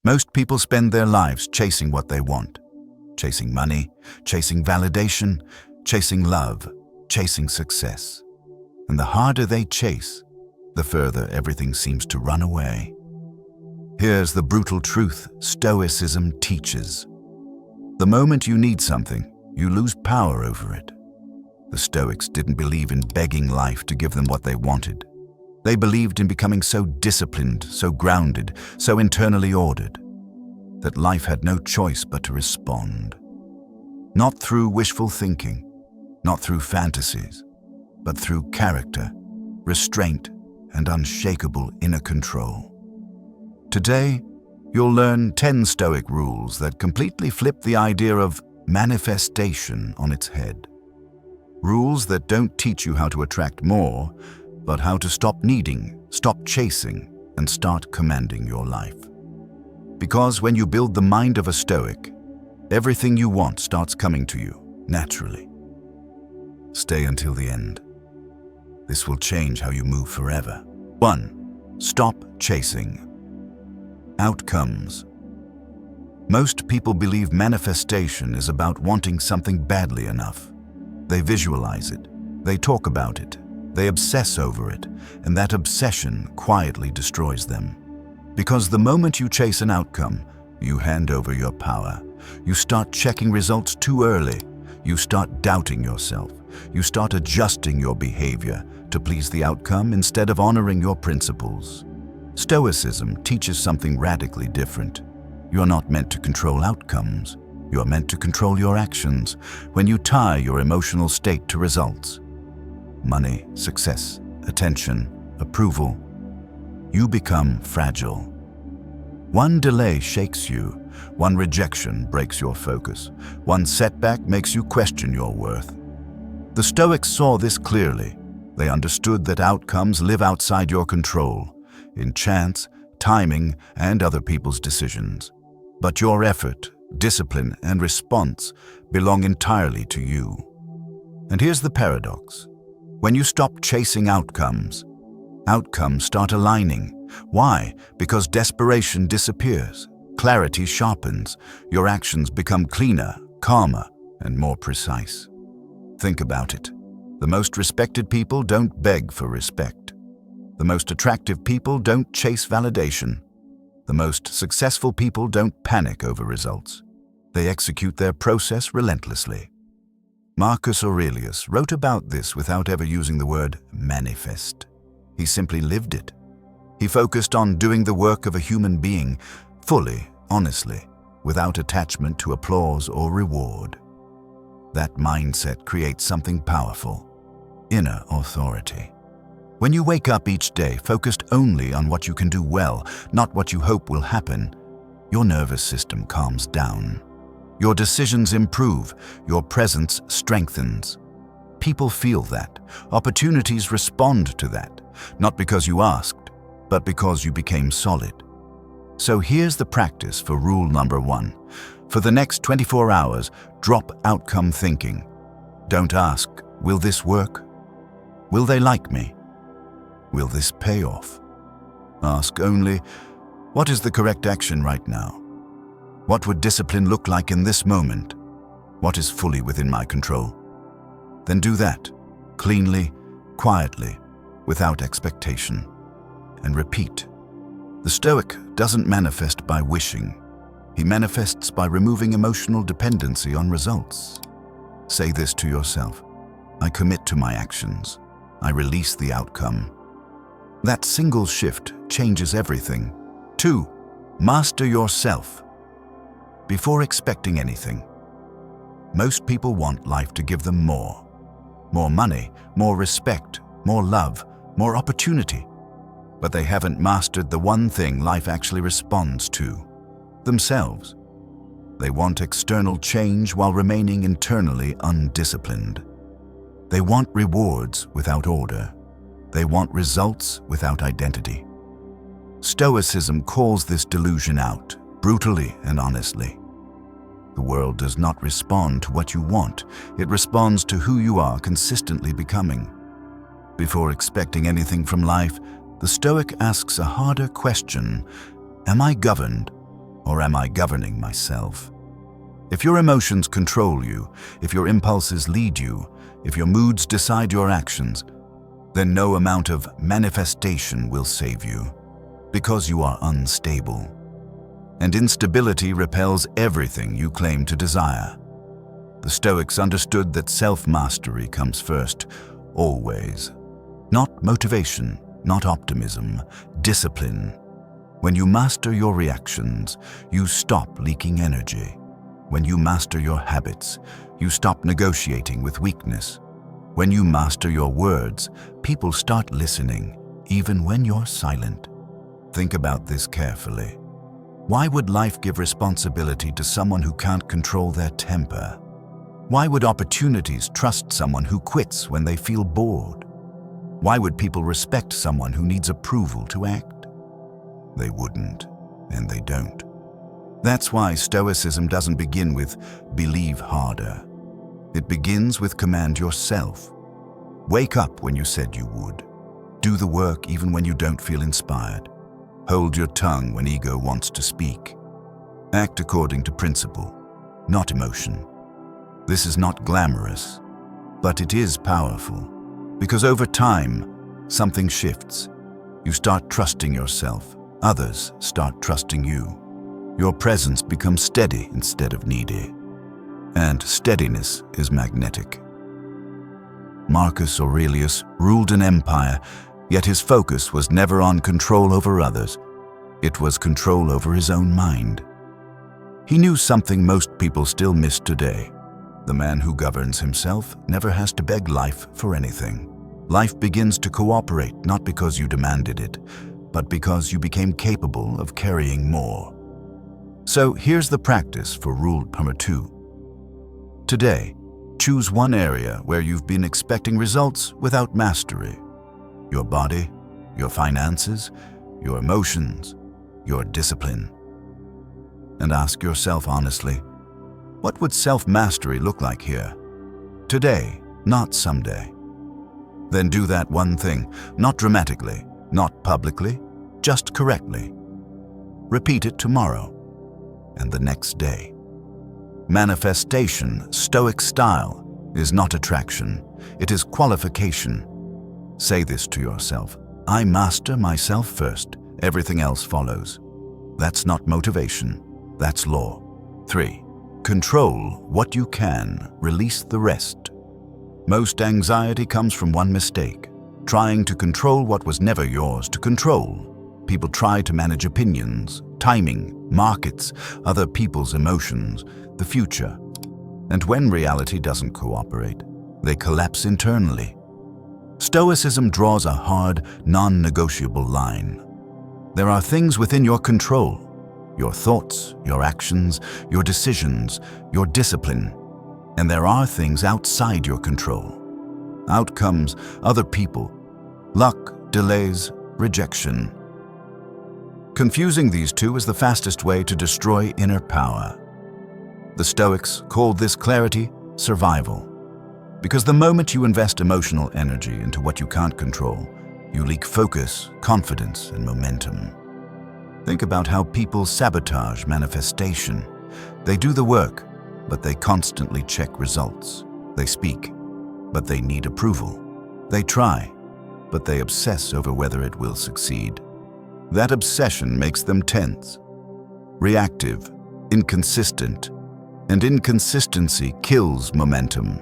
Most people spend their lives chasing what they want. Chasing money, chasing validation, chasing love, chasing success. And the harder they chase, the further everything seems to run away. Here's the brutal truth Stoicism teaches. The moment you need something, you lose power over it. The Stoics didn't believe in begging life to give them what they wanted. They believed in becoming so disciplined, so grounded, so internally ordered, that life had no choice but to respond. Not through wishful thinking, not through fantasies, but through character, restraint, and unshakable inner control. Today, you'll learn 10 Stoic rules that completely flip the idea of manifestation on its head. Rules that don't teach you how to attract more, but how to stop needing, stop chasing, and start commanding your life. Because when you build the mind of a Stoic, everything you want starts coming to you naturally. Stay until the end. This will change how you move forever. 1. Stop chasing. Outcomes. Most people believe manifestation is about wanting something badly enough. They visualize it, they talk about it, they obsess over it, and that obsession quietly destroys them. Because the moment you chase an outcome, you hand over your power. You start checking results too early. You start doubting yourself. You start adjusting your behavior to please the outcome instead of honoring your principles. Stoicism teaches something radically different. You're not meant to control outcomes. You're meant to control your actions when you tie your emotional state to results. Money, success, attention, approval. You become fragile. One delay shakes you. One rejection breaks your focus. One setback makes you question your worth. The Stoics saw this clearly. They understood that outcomes live outside your control, in chance, timing, and other people's decisions. But your effort, discipline, and response belong entirely to you. And here's the paradox. When you stop chasing outcomes start aligning. Why? Because desperation disappears, clarity sharpens, your actions become cleaner, calmer, and more precise. Think about it. The most respected people don't beg for respect. The most attractive people don't chase validation. The most successful people don't panic over results. They execute their process relentlessly. Marcus Aurelius wrote about this without ever using the word manifest. He simply lived it. He focused on doing the work of a human being, fully, honestly, without attachment to applause or reward. That mindset creates something powerful: inner authority. When you wake up each day focused only on what you can do well, not what you hope will happen, your nervous system calms down. Your decisions improve, your presence strengthens. People feel that. Opportunities respond to that, not because you asked, but because you became solid. So here's the practice for rule number 1. For the next 24 hours, drop outcome thinking. Don't ask, will this work? Will they like me? Will this pay off? Ask only, what is the correct action right now? What would discipline look like in this moment? What is fully within my control? Then do that, cleanly, quietly, without expectation. And repeat. The Stoic doesn't manifest by wishing. He manifests by removing emotional dependency on results. Say this to yourself: I commit to my actions. I release the outcome. That single shift changes everything. 2. Master yourself. Before expecting anything. Most people want life to give them more. More money, more respect, more love, more opportunity. But they haven't mastered the one thing life actually responds to: themselves. They want external change while remaining internally undisciplined. They want rewards without order. They want results without identity. Stoicism calls this delusion out, brutally and honestly. The world does not respond to what you want. It responds to who you are consistently becoming. Before expecting anything from life, the Stoic asks a harder question: am I governed, or am I governing myself? If your emotions control you, if your impulses lead you, if your moods decide your actions, then no amount of manifestation will save you, because you are unstable. And instability repels everything you claim to desire. The Stoics understood that self-mastery comes first, always. Not motivation, not optimism, discipline. When you master your reactions, you stop leaking energy. When you master your habits, you stop negotiating with weakness. When you master your words, people start listening, even when you're silent. Think about this carefully. Why would life give responsibility to someone who can't control their temper? Why would opportunities trust someone who quits when they feel bored? Why would people respect someone who needs approval to act? They wouldn't, and they don't. That's why Stoicism doesn't begin with believe harder. It begins with command yourself. Wake up when you said you would. Do the work even when you don't feel inspired. Hold your tongue when ego wants to speak. Act according to principle, not emotion. This is not glamorous, but it is powerful, because over time, something shifts. You start trusting yourself. Others start trusting you. Your presence becomes steady instead of needy. And steadiness is magnetic. Marcus Aurelius ruled an empire, yet his focus was never on control over others. It was control over his own mind. He knew something most people still miss today. The man who governs himself never has to beg life for anything. Life begins to cooperate not because you demanded it, but because you became capable of carrying more. So here's the practice for rule number 2. Today, choose one area where you've been expecting results without mastery. Your body, your finances, your emotions, your discipline. And ask yourself honestly, what would self-mastery look like here? Today, not someday. Then do that one thing, not dramatically, not publicly, just correctly. Repeat it tomorrow and the next day. Manifestation, Stoic style, is not attraction, it is qualification. Say this to yourself, I master myself first, everything else follows. That's not motivation, that's law. 3. Control what you can, release the rest. Most anxiety comes from one mistake, trying to control what was never yours to control. People try to manage opinions, timing, markets, other people's emotions, the future. And when reality doesn't cooperate, they collapse internally. Stoicism draws a hard, non-negotiable line. There are things within your control, your thoughts, your actions, your decisions, your discipline, and there are things outside your control. Outcomes, other people, luck, delays, rejection. Confusing these two is the fastest way to destroy inner power. The Stoics called this clarity survival, because the moment you invest emotional energy into what you can't control, you leak focus, confidence, and momentum. Think about how people sabotage manifestation. They do the work, but they constantly check results. They speak, but they need approval. They try, but they obsess over whether it will succeed. That obsession makes them tense, reactive, inconsistent, and inconsistency kills momentum.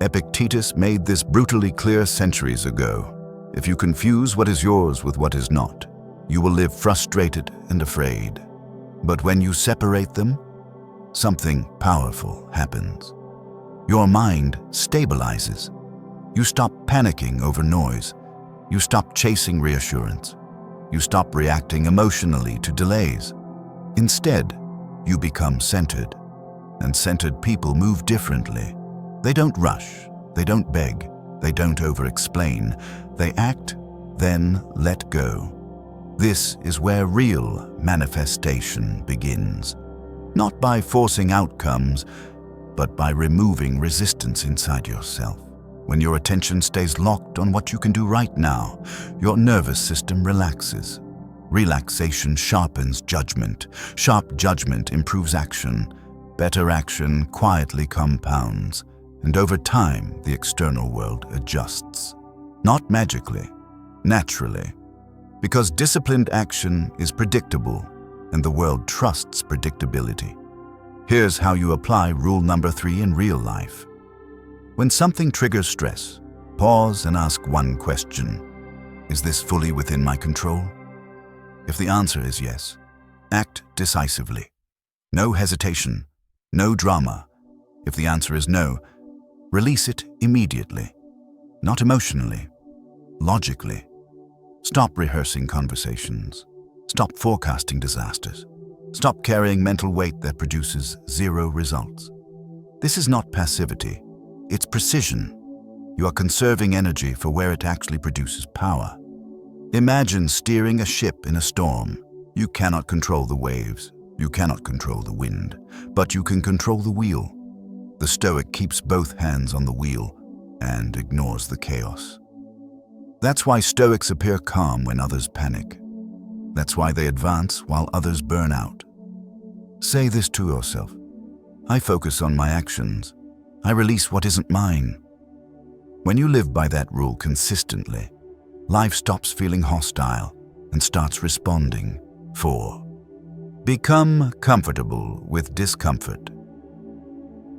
Epictetus made this brutally clear centuries ago. If you confuse what is yours with what is not, you will live frustrated and afraid. But when you separate them, something powerful happens. Your mind stabilizes. You stop panicking over noise. You stop chasing reassurance. You stop reacting emotionally to delays. Instead, you become centered. And centered people move differently. They don't rush. They don't beg. They don't over-explain. They act, then let go. This is where real manifestation begins. Not by forcing outcomes, but by removing resistance inside yourself. When your attention stays locked on what you can do right now, your nervous system relaxes. Relaxation sharpens judgment. Sharp judgment improves action. Better action quietly compounds, and over time the external world adjusts. Not magically, naturally. Because disciplined action is predictable, and the world trusts predictability. Here's how you apply rule number 3 in real life. When something triggers stress, pause and ask one question. Is this fully within my control? If the answer is yes, act decisively. No hesitation, no drama. If the answer is no, release it immediately. Not emotionally, logically. Stop rehearsing conversations. Stop forecasting disasters. Stop carrying mental weight that produces zero results. This is not passivity, it's precision. You are conserving energy for where it actually produces power. Imagine steering a ship in a storm. You cannot control the waves, you cannot control the wind, but you can control the wheel. The Stoic keeps both hands on the wheel and ignores the chaos. That's why Stoics appear calm when others panic. That's why they advance while others burn out. Say this to yourself. I focus on my actions. I release what isn't mine. When you live by that rule consistently, life stops feeling hostile and starts responding. 4. Become comfortable with discomfort.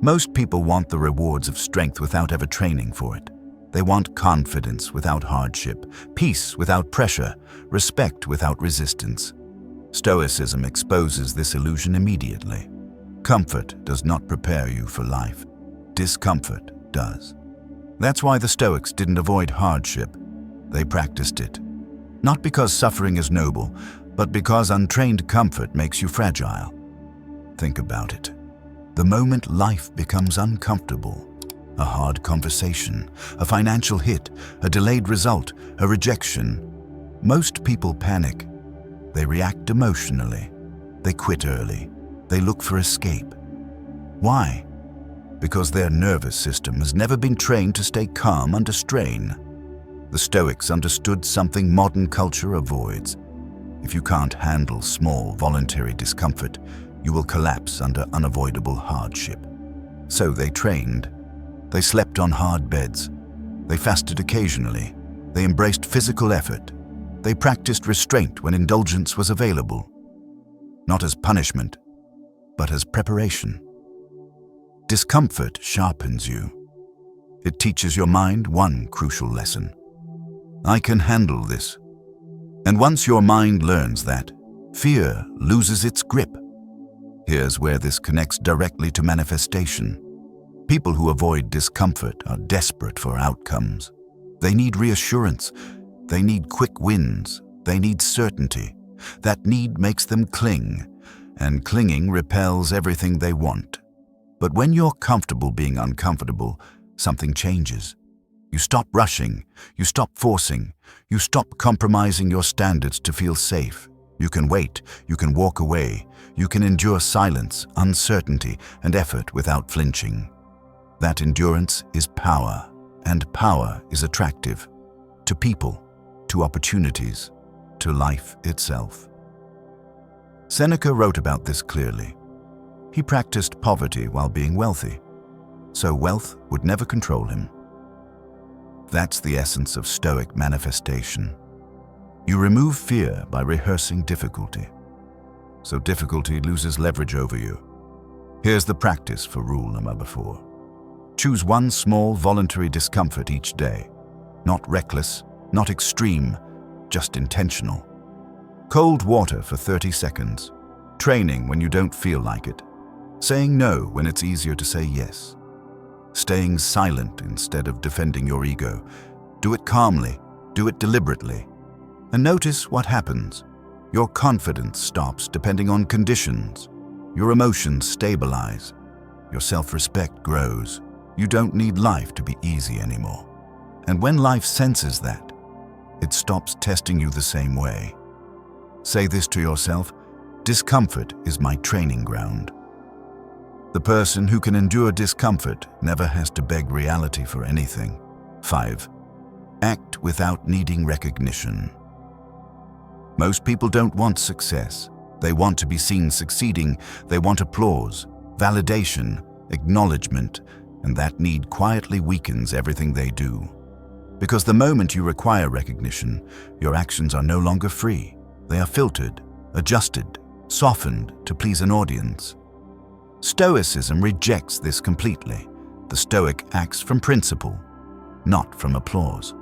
Most people want the rewards of strength without ever training for it. They want confidence without hardship, peace without pressure, respect without resistance. Stoicism exposes this illusion immediately. Comfort does not prepare you for life. Discomfort does. That's why the Stoics didn't avoid hardship. They practiced it. Not because suffering is noble, but because untrained comfort makes you fragile. Think about it. The moment life becomes uncomfortable, a hard conversation, a financial hit, a delayed result, a rejection, most people panic. They react emotionally. They quit early. They look for escape. Why? Because their nervous system has never been trained to stay calm under strain. The Stoics understood something modern culture avoids. If you can't handle small, voluntary discomfort, you will collapse under unavoidable hardship. So they trained. They slept on hard beds. They fasted occasionally. They embraced physical effort. They practiced restraint when indulgence was available. Not as punishment, but as preparation. Discomfort sharpens you. It teaches your mind one crucial lesson. I can handle this. And once your mind learns that, fear loses its grip. Here's where this connects directly to manifestation. People who avoid discomfort are desperate for outcomes. They need reassurance. They need quick wins. They need certainty. That need makes them cling, and clinging repels everything they want. But when you're comfortable being uncomfortable, something changes. You stop rushing. You stop forcing. You stop compromising your standards to feel safe. You can wait. You can walk away. You can endure silence, uncertainty, and effort without flinching. That endurance is power, and power is attractive to people, to opportunities, to life itself. Seneca wrote about this clearly. He practiced poverty while being wealthy, so wealth would never control him. That's the essence of Stoic manifestation. You remove fear by rehearsing difficulty, so difficulty loses leverage over you. Here's the practice for rule number 4. Choose one small voluntary discomfort each day. Not reckless, not extreme, just intentional. Cold water for 30 seconds. Training when you don't feel like it. Saying no when it's easier to say yes. Staying silent instead of defending your ego. Do it calmly. Do it deliberately. And notice what happens. Your confidence stops depending on conditions. Your emotions stabilize. Your self-respect grows. You don't need life to be easy anymore. And when life senses that, it stops testing you the same way. Say this to yourself: discomfort is my training ground. The person who can endure discomfort never has to beg reality for anything. 5. Act without needing recognition. Most people don't want success. They want to be seen succeeding. They want applause, validation, acknowledgement, and that need quietly weakens everything they do. Because the moment you require recognition, your actions are no longer free. They are filtered, adjusted, softened to please an audience. Stoicism rejects this completely. The Stoic acts from principle, not from applause.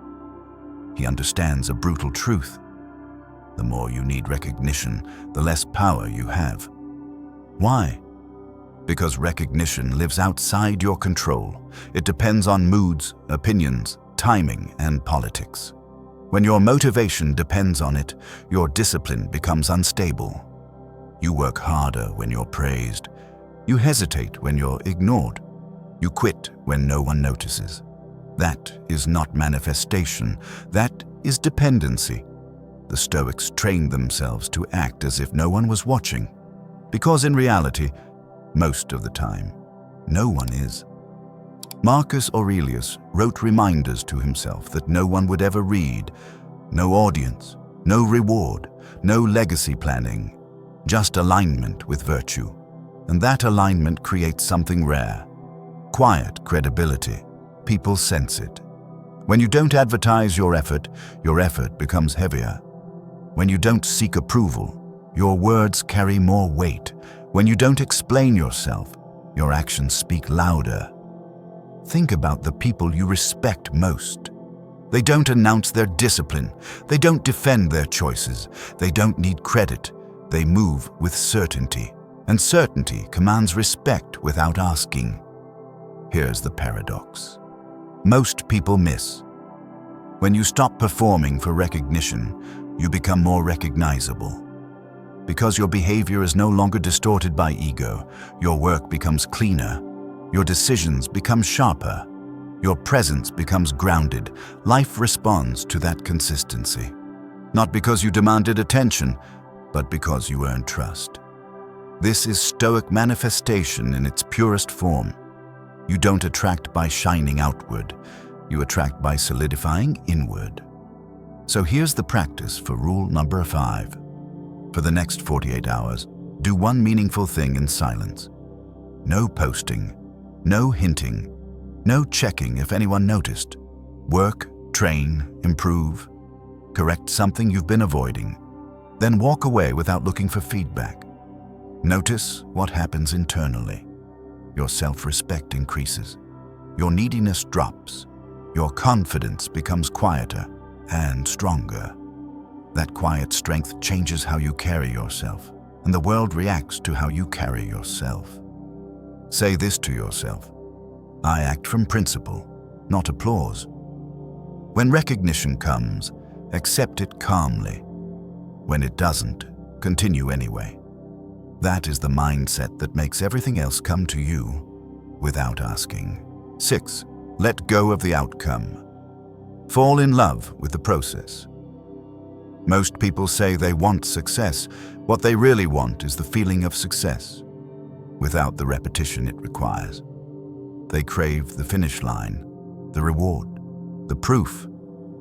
He understands a brutal truth. The more you need recognition, the less power you have. Why? Because recognition lives outside your control. It depends on moods, opinions, timing, and politics. When your motivation depends on it, your discipline becomes unstable. You work harder when you're praised. You hesitate when you're ignored. You quit when no one notices. That is not manifestation. That is dependency. The Stoics trained themselves to act as if no one was watching, because in reality, most of the time, no one is. Marcus Aurelius wrote reminders to himself that no one would ever read, no audience, no reward, no legacy planning, just alignment with virtue. And that alignment creates something rare, quiet credibility. People sense it. When you don't advertise your effort becomes heavier. When you don't seek approval, your words carry more weight. When you don't explain yourself, your actions speak louder. Think about the people you respect most. They don't announce their discipline. They don't defend their choices. They don't need credit. They move with certainty. And certainty commands respect without asking. Here's the paradox. Most people miss. When you stop performing for recognition, you become more recognizable. Because your behavior is no longer distorted by ego, your work becomes cleaner, your decisions become sharper, your presence becomes grounded. Life responds to that consistency. Not because you demanded attention, but because you earned trust. This is Stoic manifestation in its purest form. You don't attract by shining outward. You attract by solidifying inward. So here's the practice for rule number 5. For the next 48 hours, do one meaningful thing in silence. No posting, no hinting, no checking if anyone noticed. Work, train, improve, correct something you've been avoiding. Then walk away without looking for feedback. Notice what happens internally. Your self-respect increases. Your neediness drops. Your confidence becomes quieter and stronger. That quiet strength changes how you carry yourself, and the world reacts to how you carry yourself. Say this to yourself: I act from principle, not applause. When recognition comes, accept it calmly. When it doesn't, continue anyway. That is the mindset that makes everything else come to you without asking. 6. Let go of the outcome. Fall in love with the process. Most people say they want success. What they really want is the feeling of success, without the repetition it requires. They crave the finish line, the reward, the proof,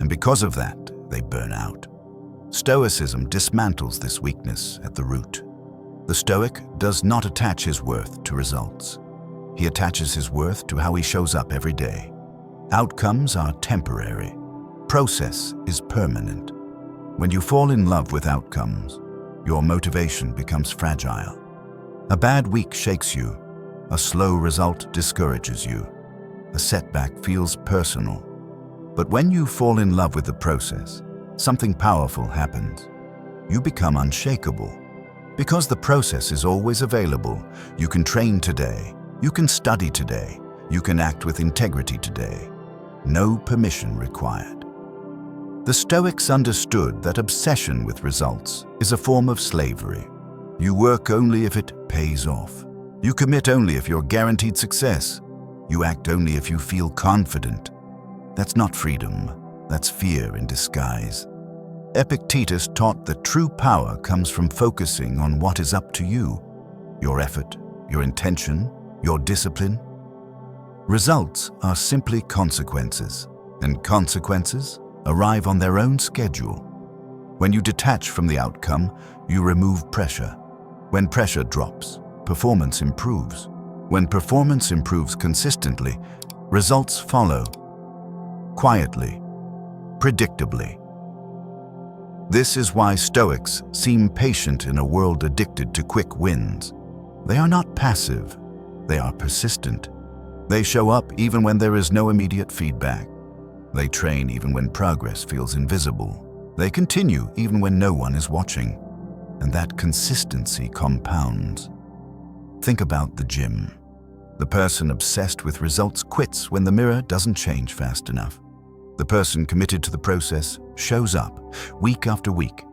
and because of that, they burn out. Stoicism dismantles this weakness at the root. The Stoic does not attach his worth to results. He attaches his worth to how he shows up every day. Outcomes are temporary. Process is permanent. When you fall in love with outcomes, your motivation becomes fragile. A bad week shakes you. A slow result discourages you. A setback feels personal. But when you fall in love with the process, something powerful happens. You become unshakable. Because the process is always available, you can train today, you can study today, you can act with integrity today. No permission required. The Stoics understood that obsession with results is a form of slavery. You work only if it pays off. You commit only if you're guaranteed success. You act only if you feel confident. That's not freedom, that's fear in disguise. Epictetus taught that true power comes from focusing on what is up to you, your effort, your intention, your discipline. Results are simply consequences, and consequences arrive on their own schedule. When you detach from the outcome, you remove pressure. When pressure drops, performance improves. When performance improves consistently, results follow. Quietly, predictably. This is why Stoics seem patient in a world addicted to quick wins. They are not passive, they are persistent. They show up even when there is no immediate feedback. They train even when progress feels invisible. They continue even when no one is watching. And that consistency compounds. Think about the gym. The person obsessed with results quits when the mirror doesn't change fast enough. The person committed to the process shows up week after week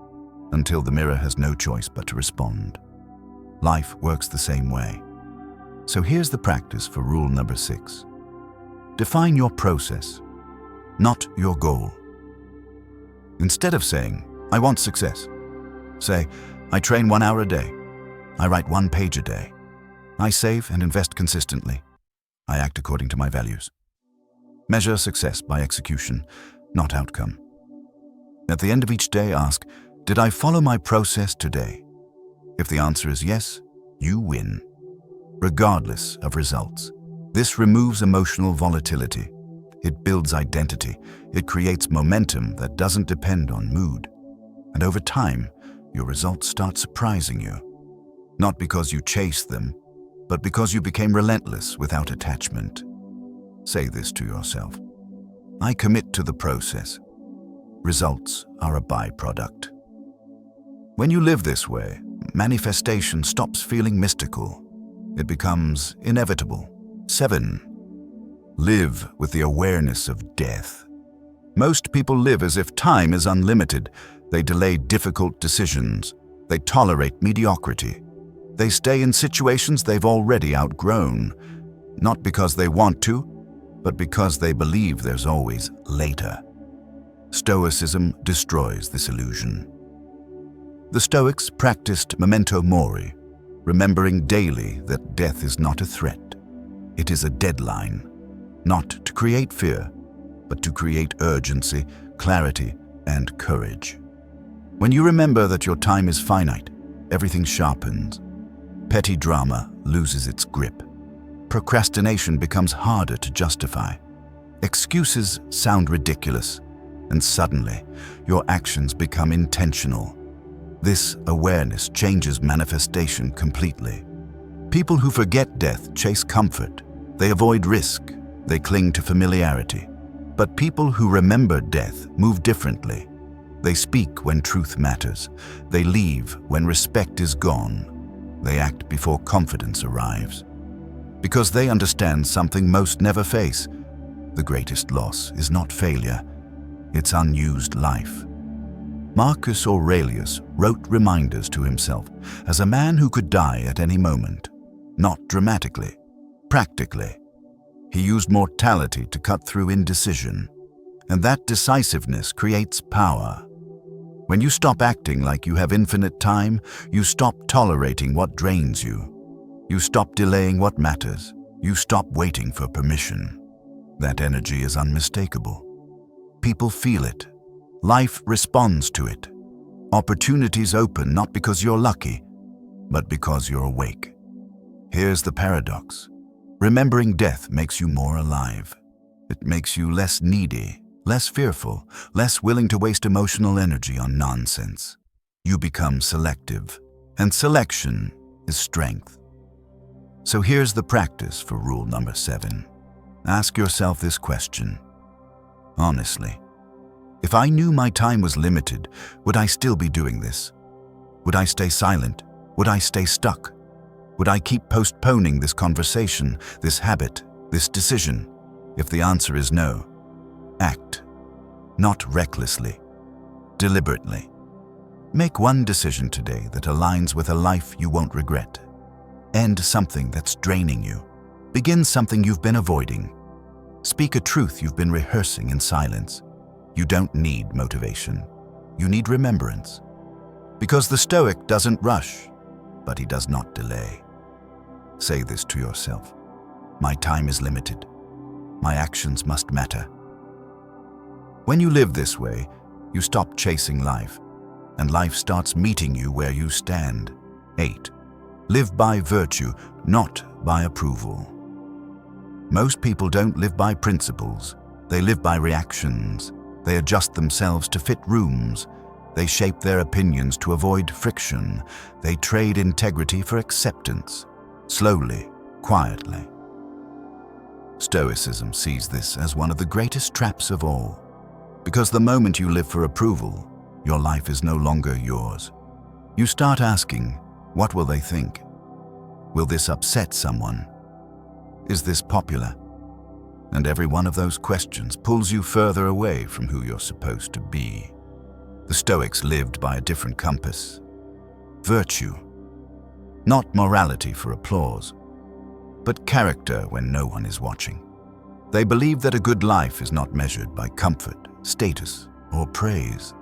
until the mirror has no choice but to respond. Life works the same way. So here's the practice for rule number 6. Define your process, not your goal. Instead of saying, "I want success," say, "I train 1 hour a day. I write 1 page a day. I save and invest consistently. I act according to my values." Measure success by execution, not outcome. At the end of each day, ask, "Did I follow my process today?" If the answer is yes, you win, regardless of results. This removes emotional volatility. It builds identity. It creates momentum that doesn't depend on mood. And over time, your results start surprising you. Not because you chased them, but because you became relentless without attachment. Say this to yourself. I commit to the process. Results are a byproduct. When you live this way, manifestation stops feeling mystical. It becomes inevitable. 7. Live with the awareness of death. Most people live as if time is unlimited. They delay difficult decisions. They tolerate mediocrity. They stay in situations they've already outgrown, not because they want to, but because they believe there's always later. Stoicism destroys this illusion. The Stoics practiced memento mori, remembering daily that death is not a threat. It is a deadline, not to create fear, but to create urgency, clarity, and courage. When you remember that your time is finite, everything sharpens. Petty drama loses its grip. Procrastination becomes harder to justify. Excuses sound ridiculous, and suddenly, your actions become intentional. This awareness changes manifestation completely. People who forget death chase comfort. They avoid risk. They cling to familiarity. But people who remember death move differently. They speak when truth matters. They leave when respect is gone. They act before confidence arrives. Because they understand something most never face. The greatest loss is not failure, it's unused life. Marcus Aurelius wrote reminders to himself as a man who could die at any moment. Not dramatically, practically. He used mortality to cut through indecision. And that decisiveness creates power. When you stop acting like you have infinite time, you stop tolerating what drains you. You stop delaying what matters. You stop waiting for permission. That energy is unmistakable. People feel it. Life responds to it. Opportunities open not because you're lucky, but because you're awake. Here's the paradox. Remembering death makes you more alive. It makes you less needy, less fearful, less willing to waste emotional energy on nonsense. You become selective, and selection is strength. So here's the practice for rule number 7. Ask yourself this question. Honestly, if I knew my time was limited, would I still be doing this? Would I stay silent? Would I stay stuck? Would I keep postponing this conversation, this habit, this decision? If the answer is no, act. Not recklessly, deliberately. Make one decision today that aligns with a life you won't regret. End something that's draining you. Begin something you've been avoiding. Speak a truth you've been rehearsing in silence. You don't need motivation. You need remembrance. Because the Stoic doesn't rush, but he does not delay. Say this to yourself. My time is limited. My actions must matter. When you live this way, you stop chasing life. and life starts meeting you where you stand. 8. Live by virtue, not by approval. Most people don't live by principles. They live by reactions. They adjust themselves to fit rooms. They shape their opinions to avoid friction. They trade integrity for acceptance, slowly, quietly. Stoicism sees this as one of the greatest traps of all, because the moment you live for approval, your life is no longer yours. You start asking, what will they think? Will this upset someone? Is this popular? And every one of those questions pulls you further away from who you're supposed to be. The Stoics lived by a different compass. Virtue. Not morality for applause, but character when no one is watching. They believed that a good life is not measured by comfort, status, or praise,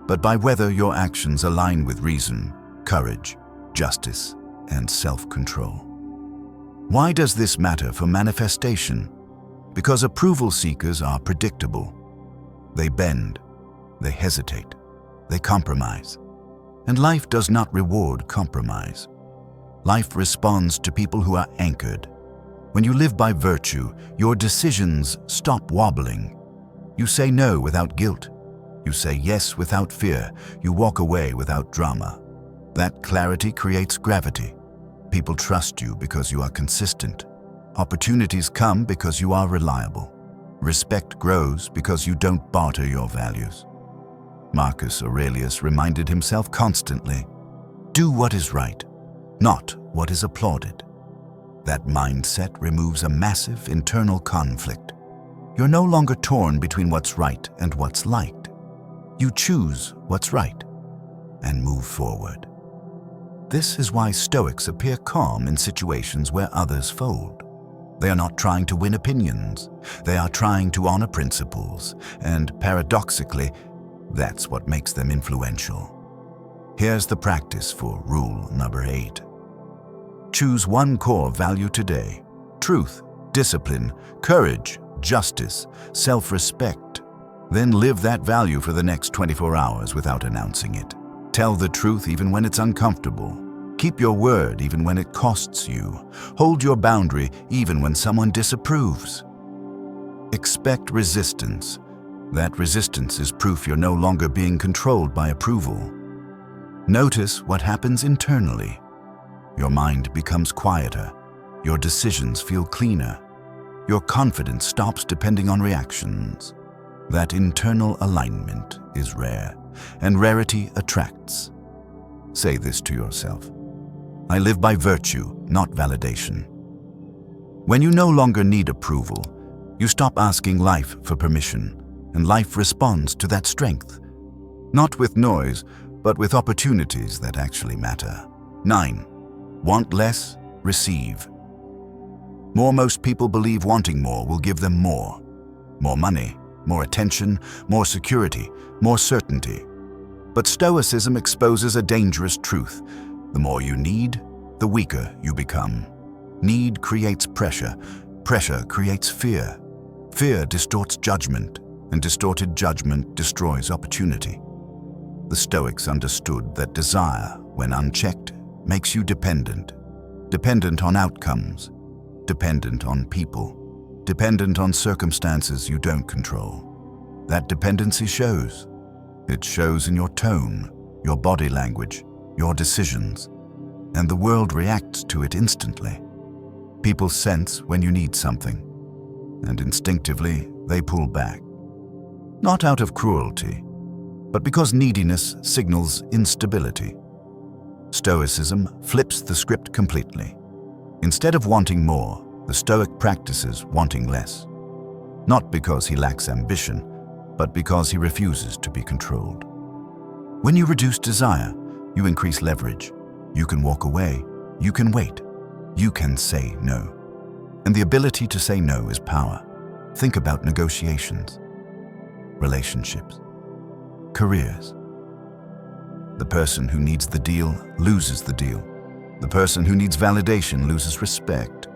but by whether your actions align with reason, courage, justice, and self-control. Why does this matter for manifestation? Because approval seekers are predictable. They bend, they hesitate, they compromise. And life does not reward compromise. Life responds to people who are anchored. When you live by virtue, your decisions stop wobbling. You say no without guilt. You say yes without fear. You walk away without drama. That clarity creates gravity. People trust you because you are consistent. Opportunities come because you are reliable. Respect grows because you don't barter your values. Marcus Aurelius reminded himself constantly, do what is right, not what is applauded. That mindset removes a massive internal conflict. You're no longer torn between what's right and what's liked. You choose what's right and move forward. This is why Stoics appear calm in situations where others fold. They are not trying to win opinions. They are trying to honor principles, and paradoxically, that's what makes them influential. Here's the practice for rule number 8. Choose one core value today: truth, discipline, courage, justice, self-respect. Then live that value for the next 24 hours without announcing it. Tell the truth even when it's uncomfortable. Keep your word even when it costs you. Hold your boundary even when someone disapproves. Expect resistance. That resistance is proof you're no longer being controlled by approval. Notice what happens internally. Your mind becomes quieter. Your decisions feel cleaner. Your confidence stops depending on reactions. That internal alignment is rare, and rarity attracts. Say this to yourself: I live by virtue, not validation. When you no longer need approval, you stop asking life for permission, and life responds to that strength. Not with noise, but with opportunities that actually matter. 9. Want less, receive. Most people believe wanting more will give them more. More money, more attention, more security, more certainty. But Stoicism exposes a dangerous truth. The more you need, the weaker you become. Need creates pressure. Pressure creates fear. Fear distorts judgment, and distorted judgment destroys opportunity. The Stoics understood that desire, when unchecked, makes you dependent. Dependent on outcomes. Dependent on people. Dependent on circumstances you don't control. That dependency shows. It shows in your tone, your body language, your decisions, and the world reacts to it instantly. People sense when you need something, and instinctively they pull back. Not out of cruelty, but because neediness signals instability. Stoicism flips the script completely. Instead of wanting more, the Stoic practices wanting less. Not because he lacks ambition, but because he refuses to be controlled. When you reduce desire, you increase leverage. You can walk away, you can wait, you can say no. And the ability to say no is power. Think about negotiations, relationships, careers. The person who needs the deal loses the deal. The person who needs validation loses respect.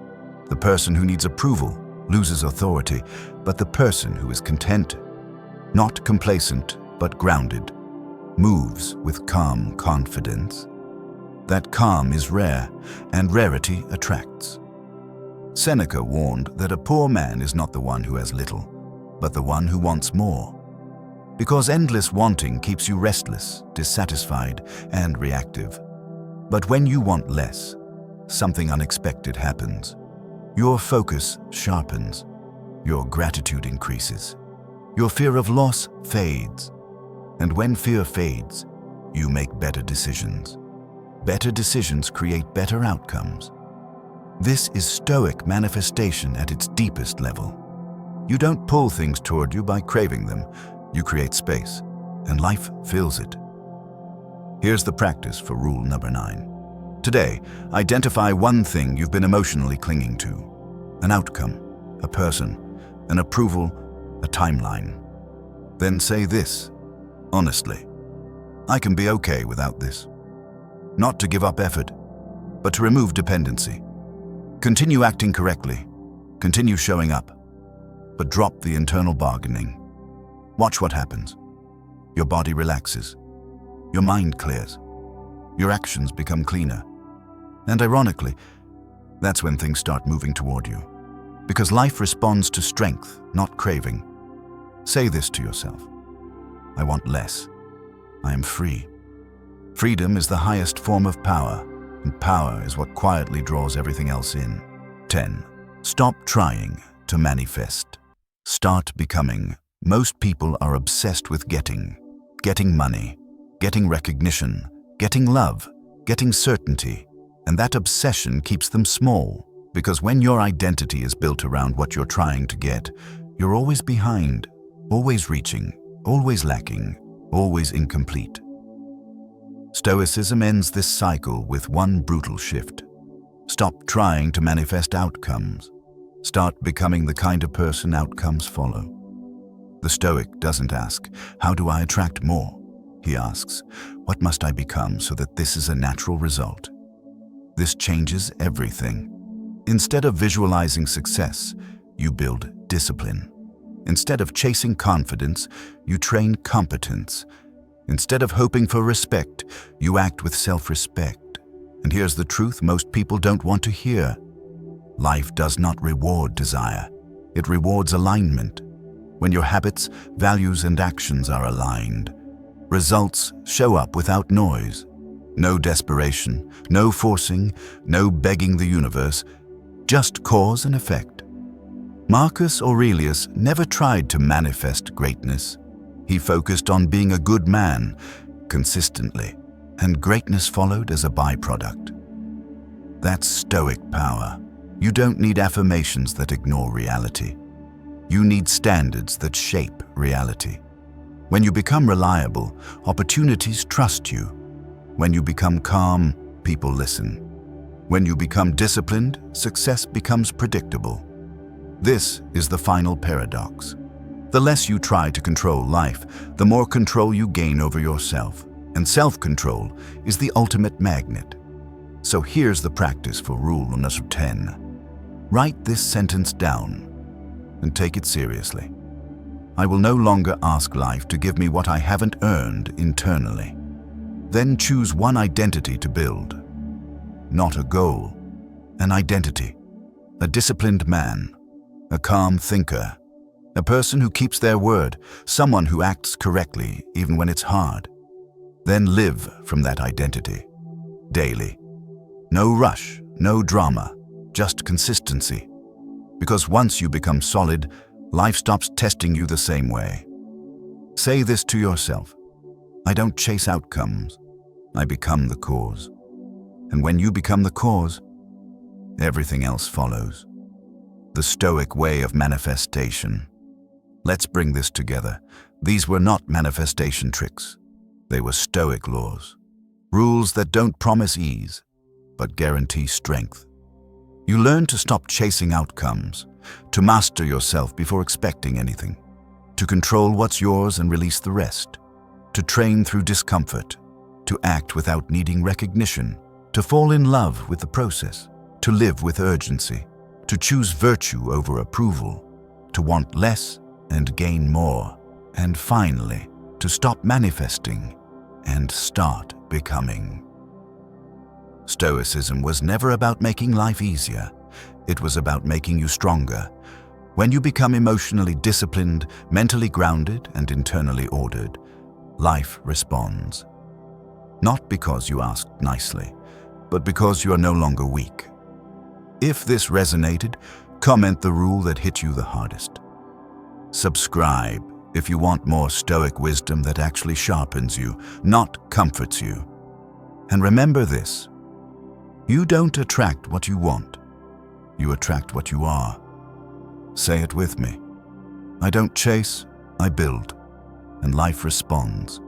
The person who needs approval loses authority. But the person who is content, not complacent, but grounded, moves with calm confidence. That calm is rare, and rarity attracts. Seneca warned that a poor man is not the one who has little, but the one who wants more. Because endless wanting keeps you restless, dissatisfied, and reactive. But when you want less, something unexpected happens. Your focus sharpens. Your gratitude increases. Your fear of loss fades. And when fear fades, you make better decisions. Better decisions create better outcomes. This is Stoic manifestation at its deepest level. You don't pull things toward you by craving them. You create space, and life fills it. Here's the practice for rule number 9. Today, identify one thing you've been emotionally clinging to. An outcome, a person, an approval, a timeline. Then say this, honestly, I can be okay without this. Not to give up effort, but to remove dependency. Continue acting correctly, continue showing up, but drop the internal bargaining. Watch what happens. Your body relaxes, your mind clears, your actions become cleaner. And ironically, that's when things start moving toward you. Because life responds to strength, not craving. Say this to yourself. I want less. I am free. Freedom is the highest form of power, and power is what quietly draws everything else in. 10. Stop trying to manifest. Start becoming. Most people are obsessed with getting money, getting recognition, getting love, getting certainty. And that obsession keeps them small, because when your identity is built around what you're trying to get, you're always behind, always reaching, always lacking, always incomplete. Stoicism ends this cycle with one brutal shift. Stop trying to manifest outcomes. Start becoming the kind of person outcomes follow. The Stoic doesn't ask, how do I attract more? He asks, what must I become so that this is a natural result? This changes everything. Instead of visualizing success, you build discipline. Instead of chasing confidence, you train competence. Instead of hoping for respect, you act with self-respect. And here's the truth most people don't want to hear. Life does not reward desire. It rewards alignment. When your habits, values, and actions are aligned, results show up without noise. No desperation, no forcing, no begging the universe, just cause and effect. Marcus Aurelius never tried to manifest greatness. He focused on being a good man, consistently, and greatness followed as a byproduct. That's Stoic power. You don't need affirmations that ignore reality. You need standards that shape reality. When you become reliable, opportunities trust you. When you become calm, people listen. When you become disciplined, success becomes predictable. This is the final paradox. The less you try to control life, the more control you gain over yourself. And self-control is the ultimate magnet. So here's the practice for rule number 10. Write this sentence down and take it seriously. I will no longer ask life to give me what I haven't earned internally. Then choose one identity to build. Not a goal, an identity. A disciplined man, a calm thinker, a person who keeps their word, someone who acts correctly even when it's hard. Then live from that identity, daily. No rush, no drama, just consistency. Because once you become solid, life stops testing you the same way. Say this to yourself. I don't chase outcomes. I become the cause. And when you become the cause, everything else follows. The Stoic way of manifestation. Let's bring this together. These were not manifestation tricks. They were Stoic laws. Rules that don't promise ease, but guarantee strength. You learn to stop chasing outcomes, to master yourself before expecting anything, to control what's yours and release the rest, to train through discomfort, to act without needing recognition, to fall in love with the process, to live with urgency, to choose virtue over approval, to want less and gain more, and finally, to stop manifesting and start becoming. Stoicism was never about making life easier. It was about making you stronger. When you become emotionally disciplined, mentally grounded, and internally ordered, life responds. Not because you asked nicely, but because you are no longer weak. If this resonated, comment the rule that hit you the hardest. Subscribe if you want more Stoic wisdom that actually sharpens you, not comforts you. And remember this: you don't attract what you want, you attract what you are. Say it with me. I don't chase, I build, and life responds.